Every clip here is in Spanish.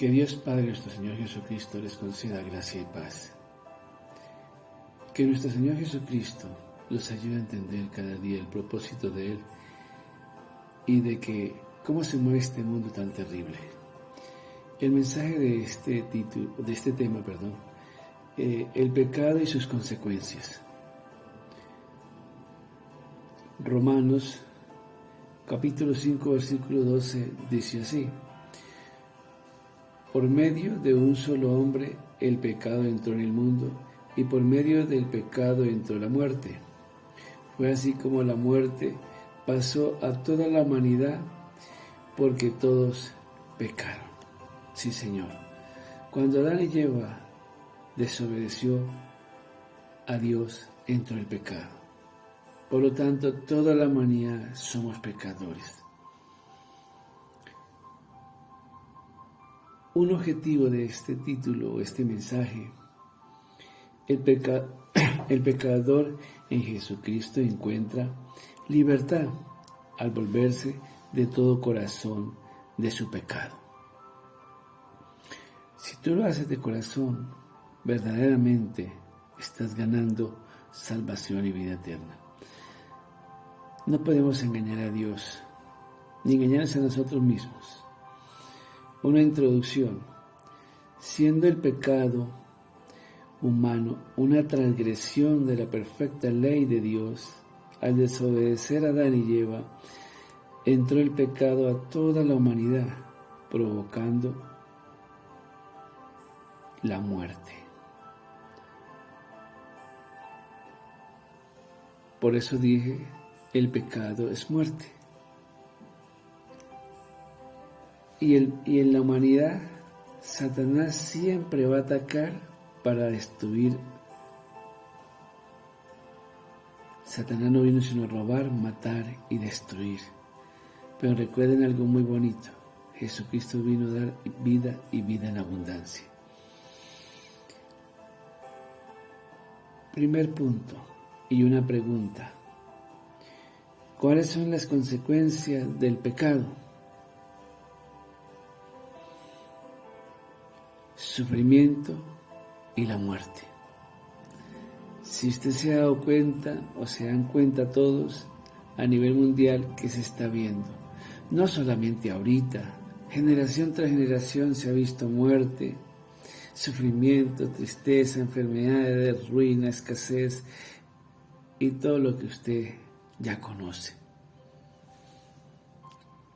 Que Dios Padre nuestro Señor Jesucristo les conceda gracia y paz. Que nuestro Señor Jesucristo los ayude a entender cada día el propósito de Él y de que cómo se mueve este mundo tan terrible. El mensaje de este tema, el pecado y sus consecuencias. Romanos capítulo 5 versículo 12 dice así: por medio de un solo hombre el pecado entró en el mundo, y por medio del pecado entró la muerte. Fue así como la muerte pasó a toda la humanidad, porque todos pecaron. Sí, Señor. Cuando Adán y Eva desobedeció a Dios, entró el pecado. Por lo tanto, toda la humanidad somos pecadores. Un objetivo de este título, este mensaje: el pecador en Jesucristo encuentra libertad al volverse de todo corazón de su pecado. Si tú lo haces de corazón, verdaderamente estás ganando salvación y vida eterna. No podemos engañar a Dios, ni engañarnos a nosotros mismos. Una introducción. Siendo el pecado humano una transgresión de la perfecta ley de Dios, al desobedecer a Adán y Eva, entró el pecado a toda la humanidad, provocando la muerte. Por eso dije, el pecado es muerte. Y en la humanidad, Satanás siempre va a atacar para destruir. Satanás no vino sino a robar, matar y destruir. Pero recuerden algo muy bonito: Jesucristo vino a dar vida y vida en abundancia. Primer punto y una pregunta: ¿cuáles son las consecuencias del pecado? Sufrimiento y la muerte. Si usted se ha dado cuenta, o se dan cuenta todos a nivel mundial, que se está viendo, no solamente ahorita, generación tras generación se ha visto muerte, sufrimiento, tristeza, enfermedades, ruina, escasez y todo lo que usted ya conoce,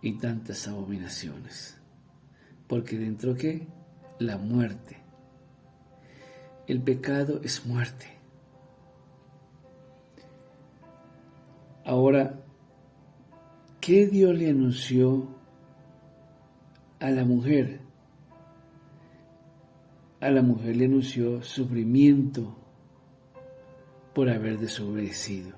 y tantas abominaciones. Porque dentro, ¿qué? La muerte. El pecado es muerte. Ahora, ¿qué Dios le anunció a la mujer? A la mujer le anunció sufrimiento por haber desobedecido.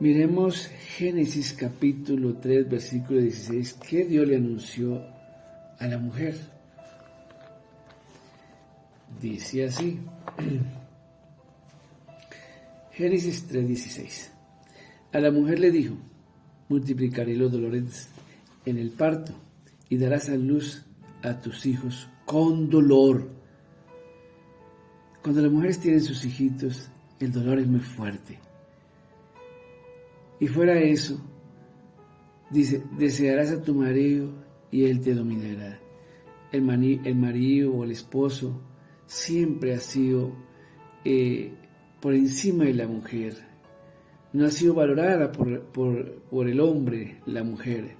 Miremos Génesis capítulo 3, versículo 16. ¿Qué Dios le anunció a la mujer? Dice así. Génesis 3:16. A la mujer le dijo: multiplicaré los dolores en el parto y darás a luz a tus hijos con dolor. Cuando las mujeres tienen sus hijitos, el dolor es muy fuerte. Y fuera de eso, dice: desearás a tu marido y él te dominará. El marido o el esposo siempre ha sido por encima de la mujer. No ha sido valorada por el hombre, la mujer.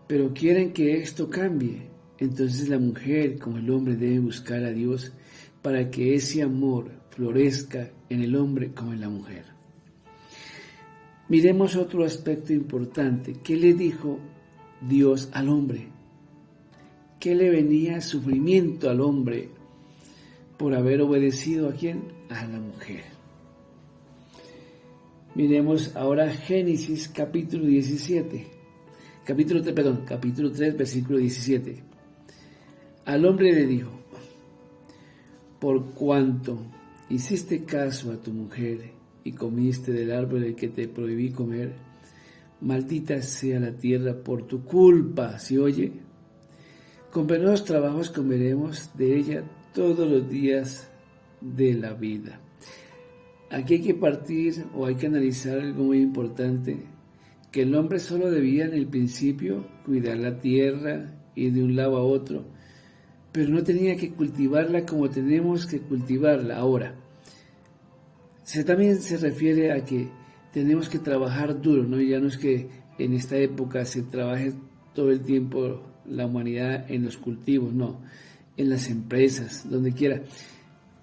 Pero quieren que esto cambie. Entonces la mujer, como el hombre, debe buscar a Dios para que ese amor florezca en el hombre como en la mujer. Miremos otro aspecto importante. ¿Qué le dijo Dios al hombre? ¿Qué le venía sufrimiento al hombre por haber obedecido a quién? A la mujer. Miremos ahora Génesis capítulo 3, versículo 17. Al hombre le dijo: por cuanto hiciste caso a tu mujer y comiste del árbol del que te prohibí comer, maldita sea la tierra por tu culpa. ¿Sí oye? Con penosos trabajos comeremos de ella todos los días de la vida. Aquí hay que partir o hay que analizar algo muy importante, que el hombre solo debía en el principio cuidar la tierra, ir de un lado a otro, pero no tenía que cultivarla como tenemos que cultivarla ahora. También se refiere a que tenemos que trabajar duro, ¿no? Ya no es que en esta época se trabaje todo el tiempo la humanidad en los cultivos, no, en las empresas, donde quiera.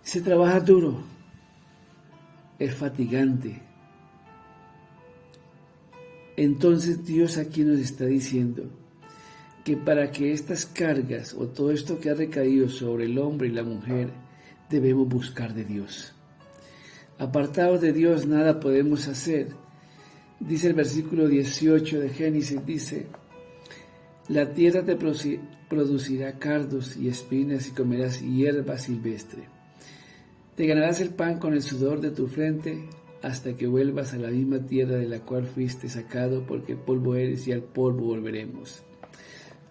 Se trabaja duro, es fatigante. Entonces Dios aquí nos está diciendo que para que estas cargas o todo esto que ha recaído sobre el hombre y la mujer, debemos buscar de Dios. Apartados de Dios nada podemos hacer. Dice el versículo 18 de Génesis, dice: la tierra te producirá cardos y espinas y comerás hierba silvestre. Te ganarás el pan con el sudor de tu frente hasta que vuelvas a la misma tierra de la cual fuiste sacado, porque polvo eres y al polvo volveremos.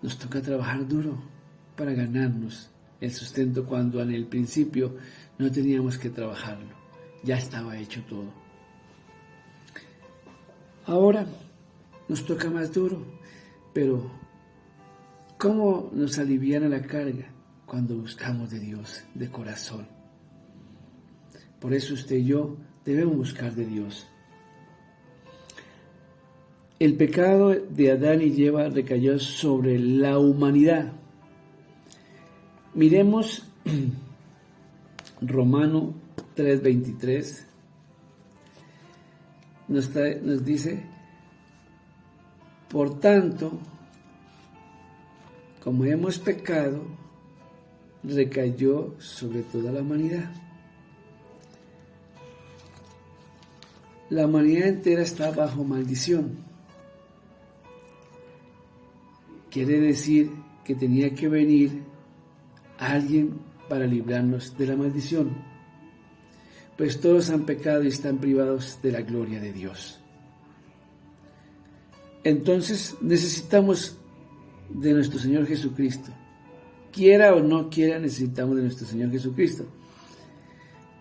Nos toca trabajar duro para ganarnos el sustento cuando en el principio no teníamos que trabajarlo, ya estaba hecho todo. Ahora nos toca más duro, pero ¿cómo nos aliviana la carga? Cuando buscamos de Dios de corazón. Por eso usted y yo debemos buscar de Dios. El pecado de Adán y Eva recayó sobre la humanidad. Miremos Romano 3:23. Nos dice: por tanto, como hemos pecado, recayó sobre toda la humanidad. La humanidad entera está bajo maldición. Quiere decir que tenía que venir alguien para librarnos de la maldición, pues todos han pecado y están privados de la gloria de Dios. Entonces necesitamos de nuestro Señor Jesucristo. Quiera o no quiera, necesitamos de nuestro Señor Jesucristo.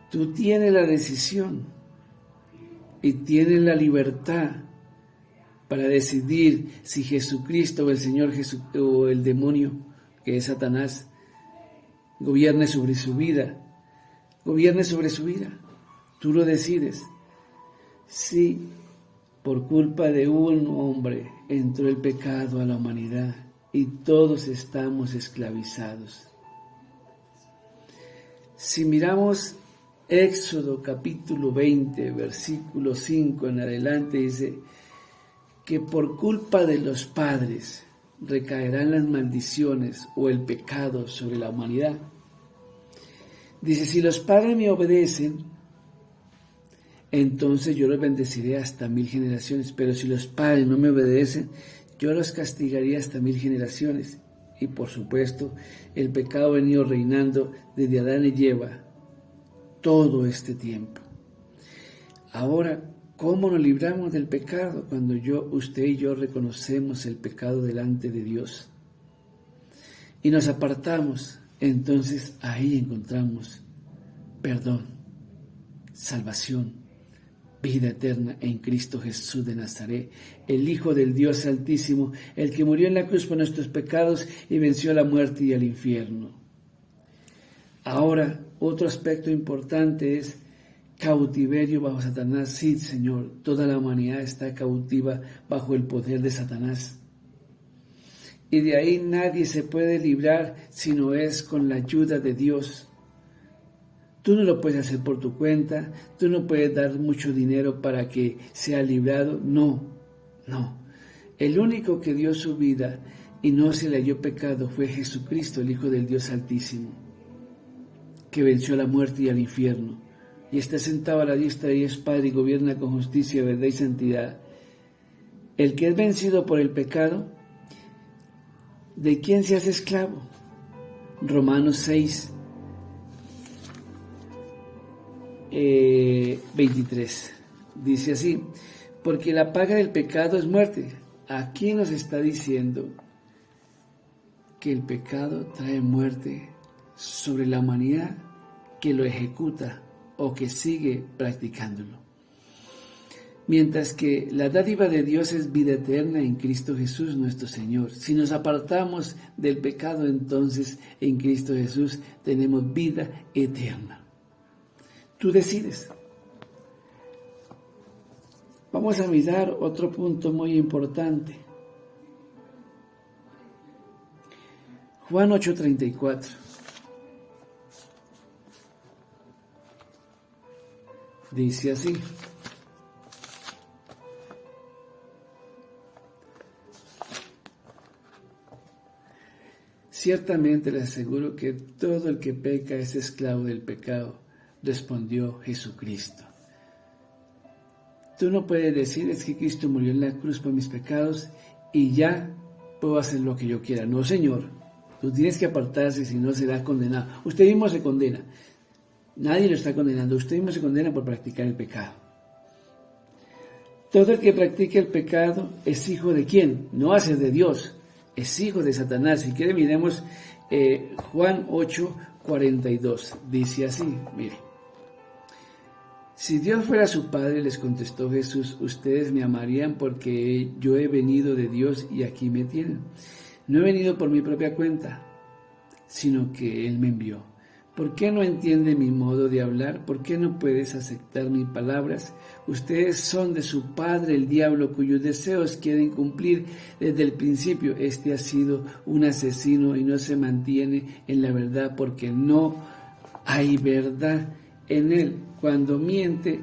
Tú tienes la decisión y tienes la libertad para decidir si Jesucristo o el Señor o el demonio, que es Satanás, gobierne sobre su vida. Gobierne sobre su vida. Tú lo decides. Si por culpa de un hombre entró el pecado a la humanidad y todos estamos esclavizados. Si miramos Éxodo capítulo 20, versículo 5 en adelante, dice que por culpa de los padres recaerán las maldiciones o el pecado sobre la humanidad. Dice: si los padres me obedecen, entonces yo los bendeciré hasta 1000 generaciones, pero si los padres no me obedecen, yo los castigaría hasta 1000 generaciones. Y por supuesto, el pecado ha venido reinando desde Adán y Eva todo este tiempo. Ahora, ¿cómo nos libramos del pecado? Cuando usted y yo reconocemos el pecado delante de Dios y nos apartamos, entonces ahí encontramos perdón, salvación, vida eterna en Cristo Jesús de Nazaret, el Hijo del Dios Altísimo, el que murió en la cruz por nuestros pecados y venció a la muerte y al infierno. Ahora, otro aspecto importante es cautiverio bajo Satanás. Sí, Señor, toda la humanidad está cautiva bajo el poder de Satanás. Y de ahí nadie se puede librar si no es con la ayuda de Dios. Tú no lo puedes hacer por tu cuenta, tú no puedes dar mucho dinero para que sea librado. No. El único que dio su vida y no se le halló pecado fue Jesucristo, el Hijo del Dios Altísimo, que venció a la muerte y al infierno, y está sentado a la diestra y es Padre y gobierna con justicia, verdad y santidad. El que es vencido por el pecado, ¿de quién se hace esclavo? Romanos 6, 23. Dice así: porque la paga del pecado es muerte. Aquí nos está diciendo que el pecado trae muerte sobre la humanidad que lo ejecuta o que sigue practicándolo. Mientras que la dádiva de Dios es vida eterna en Cristo Jesús nuestro Señor. Si nos apartamos del pecado, entonces en Cristo Jesús tenemos vida eterna. Tú decides. Vamos a mirar otro punto muy importante. Juan 8:34. Dice así: ciertamente les aseguro que todo el que peca es esclavo del pecado, respondió Jesucristo. Tú no puedes decir, es que Cristo murió en la cruz por mis pecados y ya puedo hacer lo que yo quiera. No, Señor, tú tienes que apartarse, si no será condenado. Usted mismo se condena. Nadie lo está condenando. Usted mismo se condena por practicar el pecado. Todo el que practica el pecado es hijo de ¿quién? No hace de Dios, es hijo de Satanás. Si quiere, miremos Juan 8:42. Dice así, mire. Si Dios fuera su Padre, les contestó Jesús, ustedes me amarían porque yo he venido de Dios y aquí me tienen. No he venido por mi propia cuenta, sino que Él me envió. ¿Por qué no entiende mi modo de hablar? ¿Por qué no puedes aceptar mis palabras? Ustedes son de su padre el diablo, cuyos deseos quieren cumplir desde el principio. Este ha sido un asesino y no se mantiene en la verdad porque no hay verdad en él. Cuando miente,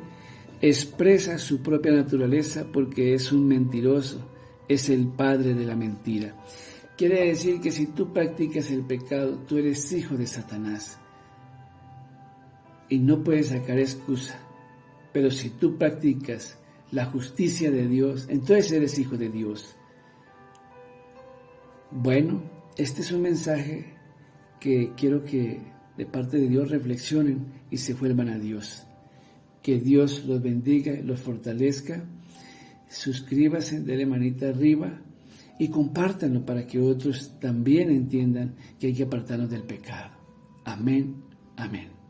expresa su propia naturaleza porque es un mentiroso, es el padre de la mentira. Quiere decir que si tú practicas el pecado, tú eres hijo de Satanás. Y no puedes sacar excusa. Pero si tú practicas la justicia de Dios, entonces eres hijo de Dios. Bueno, este es un mensaje que quiero que de parte de Dios reflexionen y se vuelvan a Dios. Que Dios los bendiga, los fortalezca. Suscríbase, denle manita arriba y compártanlo para que otros también entiendan que hay que apartarnos del pecado. Amén, amén.